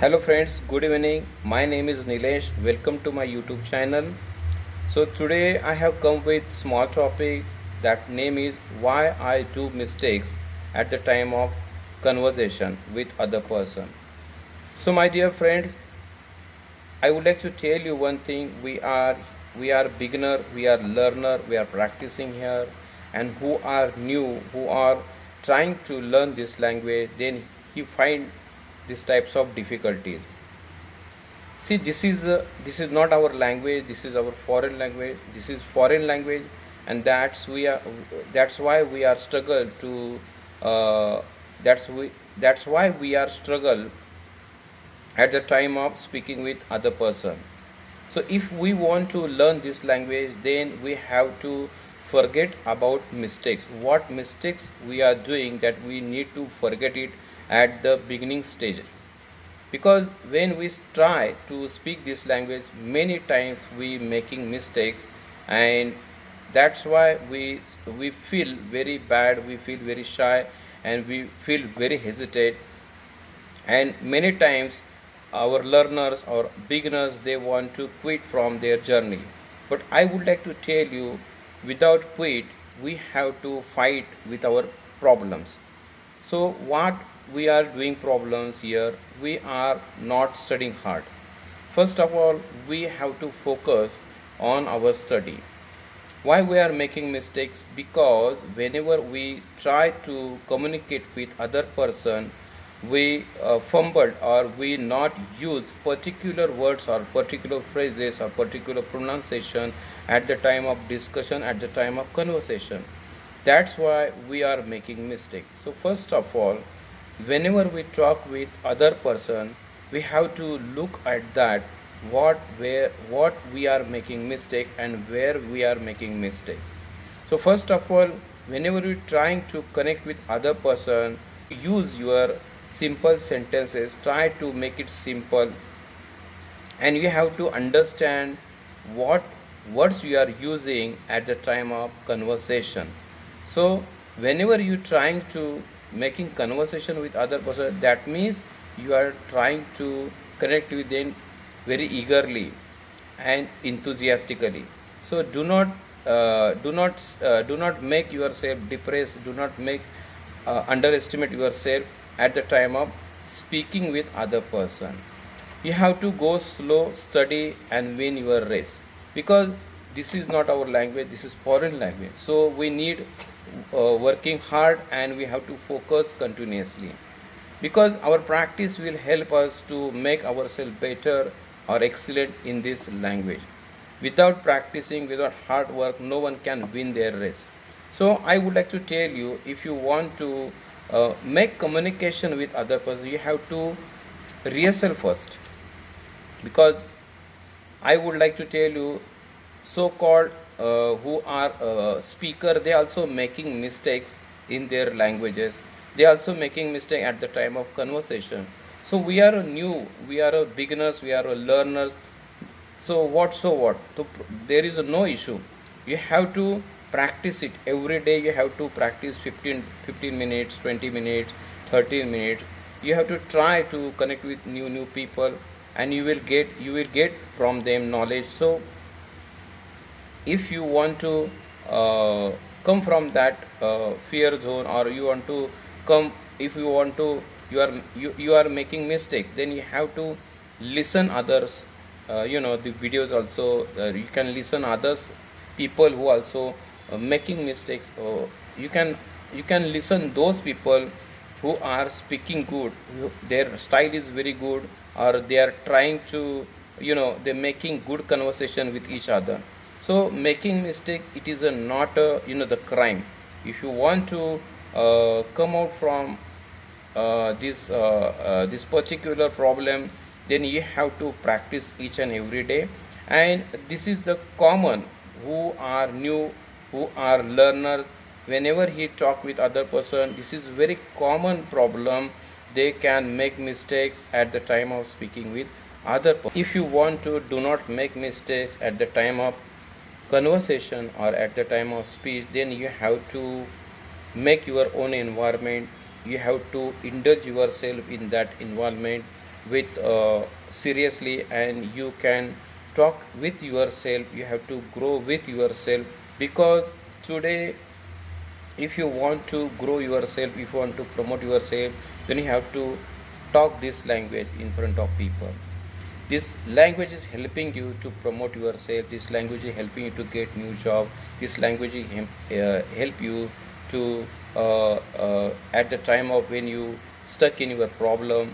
Hello friends, good evening. My name is Nilesh. Welcome to my YouTube channel. So today I have come with small topic that name is why I do mistakes at the time of conversation with other person. So my dear friends, I would like to tell you one thing. We are beginner, we are learner, we are practicing here, and who are new, who are trying to learn this language, then he find these types of difficulties. See, this is not our language. This is our foreign language. This is foreign language, and that's why we are struggle to. That's why we are struggle at the time of speaking with other person. So if we want to learn this language, then we have to forget about mistakes. What mistakes we are doing, that we need to forget it at the beginning stage, because when we try to speak this language, many times we making mistakes, and that's why we feel very bad, we feel very shy, and we feel very hesitate. And many times our learners or beginners, they want to quit from their journey. But I would like to tell you, without quit, we have to fight with our problems. So what we are doing problems here, we are not studying hard. First of all, we have to focus on our study. Why we are making mistakes? Because whenever we try to communicate with other person, we fumbled, or we not use particular words or particular phrases or particular pronunciation at the time of discussion, at the time of conversation. That's why we are making mistakes. So first of all, whenever we talk with other person, we have to look at that, what we are making mistake and where we are making mistakes. So first of all, whenever you're trying to connect with other person, use your simple sentences, try to make it simple, and you have to understand what words you are using at the time of conversation. So whenever you trying to making conversation with other person, that means you are trying to connect with them very eagerly and enthusiastically. So do not make yourself depressed, do not make underestimate yourself at the time of speaking with other person. You have to go slow, study, and win your race, because this is not our language, this is foreign language. So we need working hard, and we have to focus continuously, because our practice will help us to make ourselves better or excellent in this language. Without practicing, without hard work, no one can win their race. So I would like to tell you, if you want to make communication with other person, you have to rehearsal first. Because I would like to tell you, so-called who are speaker, they also making mistakes in their languages. They also making mistake at the time of conversation. So we are a new, we are a beginners, we are a learners. So what? So there is no issue. You have to practice it every day. You have to practice 15 minutes, 20 minutes, 13 minutes. You have to try to connect with new people, and you will get from them knowledge. So if you want to come from that fear zone, or you want to come, if you want to, you are making mistake, then you have to listen others, the videos also. You can listen others people who also making mistakes. You can listen those people who are speaking good, their style is very good, or they are trying to, they're making good conversation with each other. So making mistake, it is not a, the crime. If you want to come out from this particular problem, then you have to practice each and every day. And this is the common, who are new, who are learners, whenever he talk with other person, this is very common problem. They can make mistakes at the time of speaking with other person. If you want to do not make mistakes at the time of conversation or at the time of speech, then you have to make your own environment. You have to indulge yourself in that environment, with seriously, and you can talk with yourself. You have to grow with yourself, because today, if you want to grow yourself, if you want to promote yourself, then you have to talk this language in front of people. This language is helping you to promote yourself. This language is helping you to get new job. This language is help you to at the time of when you stuck in your problem,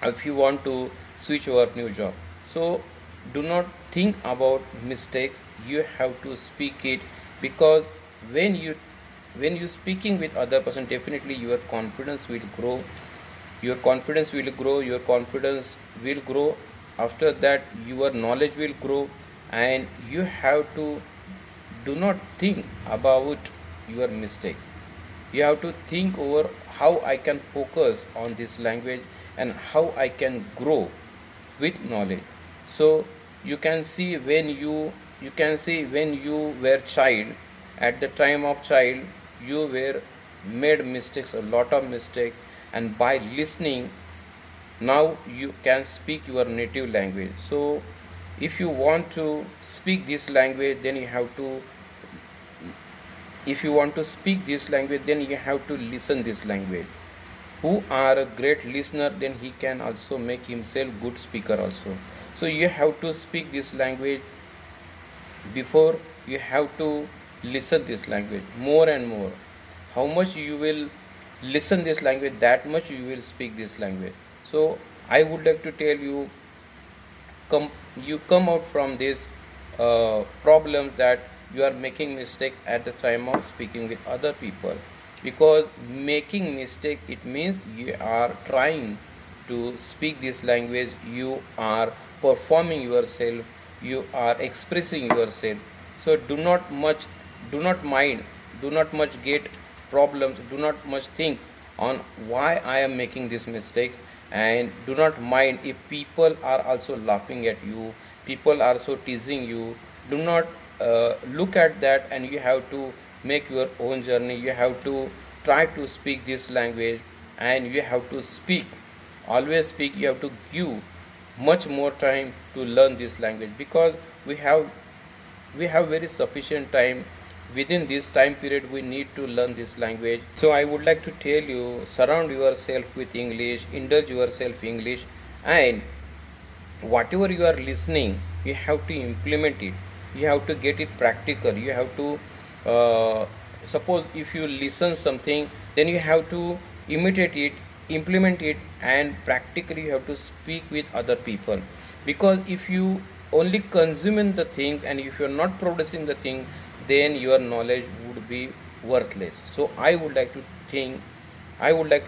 if you want to switch your new job. So do not think about mistakes. You have to speak it, because when you speaking with other person, definitely your confidence will grow. Your confidence will grow. After that, your knowledge will grow. And you have to do not think about your mistakes. You have to think over how I can focus on this language and how I can grow with knowledge. So you can see when you were child, at the time of child, you were made mistakes, a lot of mistakes, and by listening, now you can speak your native language. So if you want to speak this language, then you have to if you want to speak this language, then you have to listen this language. Who are a great listener, then he can also make himself good speaker also. So you have to speak this language. Before, you have to listen this language more and more. How much you will listen this language, that much you will speak this language. So I would like to tell you, come out from this problem that you are making mistake at the time of speaking with other people. Because making mistake, it means you are trying to speak this language, you are performing yourself, you are expressing yourself. So do not mind, do not much get problems, do not much think on why I am making these mistakes. And do not mind if people are also laughing at you, people are so teasing you. Do not look at that, and you have to make your own journey. You have to try to speak this language, and you have to speak, always speak. You have to give much more time to learn this language, because we have very sufficient time. Within this time period, we need to learn this language. So I would like to tell you, surround yourself with English, indulge yourself English, and whatever you are listening, you have to implement it. You have to get it practical. You have to suppose if you listen something, then you have to imitate it, implement it, and practically you have to speak with other people. Because if you only consuming the thing, and if you are not producing the thing, then your knowledge would be worthless. So I would like to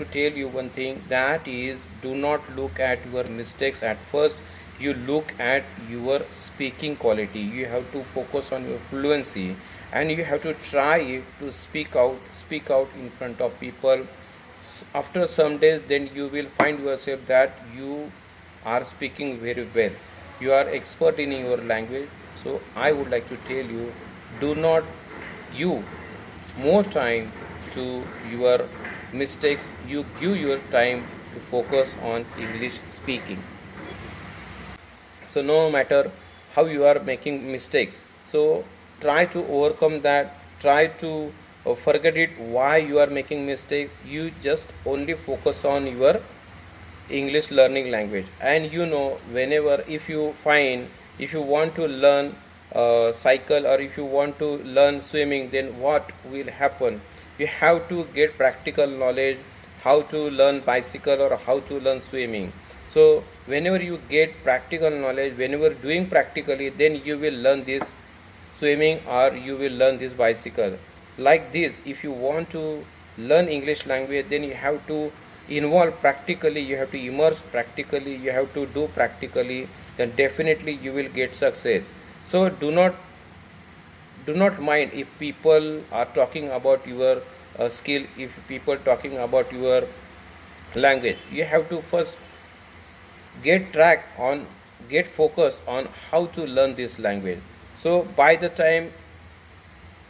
tell you one thing, that is, do not look at your mistakes at first. You look at your speaking quality. You have to focus on your fluency, and you have to try to speak out in front of people. After some days, then you will find yourself that you are speaking very well. You are expert in your language. So I would like to tell you, do not you more time to your mistakes. You give your time to focus on English speaking. So no matter how you are making mistakes, so try to overcome that. Try to forget it, why you are making mistake. You just only focus on your English learning language. And whenever, if you want to learn cycle, or if you want to learn swimming, then what will happen? You have to get practical knowledge, how to learn bicycle or how to learn swimming. So whenever you get practical knowledge, whenever doing practically, then you will learn this swimming, or you will learn this bicycle. Like this, if you want to learn English language, then you have to involve practically, you have to immerse practically, you have to do practically, then definitely you will get success. So do not mind if people are talking about your skill, if people talking about your language. You have to first get focus on how to learn this language. So by the time,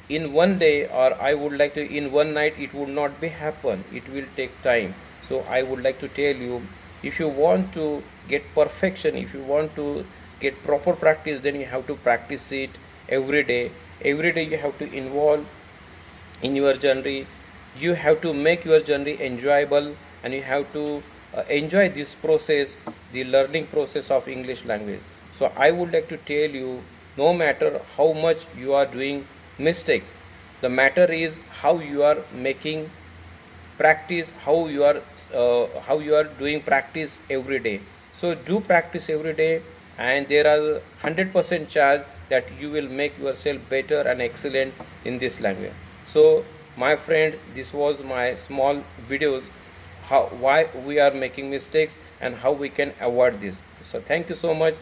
in one day, or I would like to in one night, it would not be happen, it will take time. So I would like to tell you, If you want to get perfection, if you want to get proper practice, then you have to practice it every day. Every day you have to involve in your journey. You have to make your journey enjoyable, and you have to enjoy this process, the learning process of English language. So I would like to tell you, no matter how much you are doing mistakes, the matter is how you are making practice, how you are doing practice every day. So do practice every day, and there are 100% chance that you will make yourself better and excellent in this language. So my friend, this was my small videos, how why we are making mistakes and how we can avoid this. So thank you so much.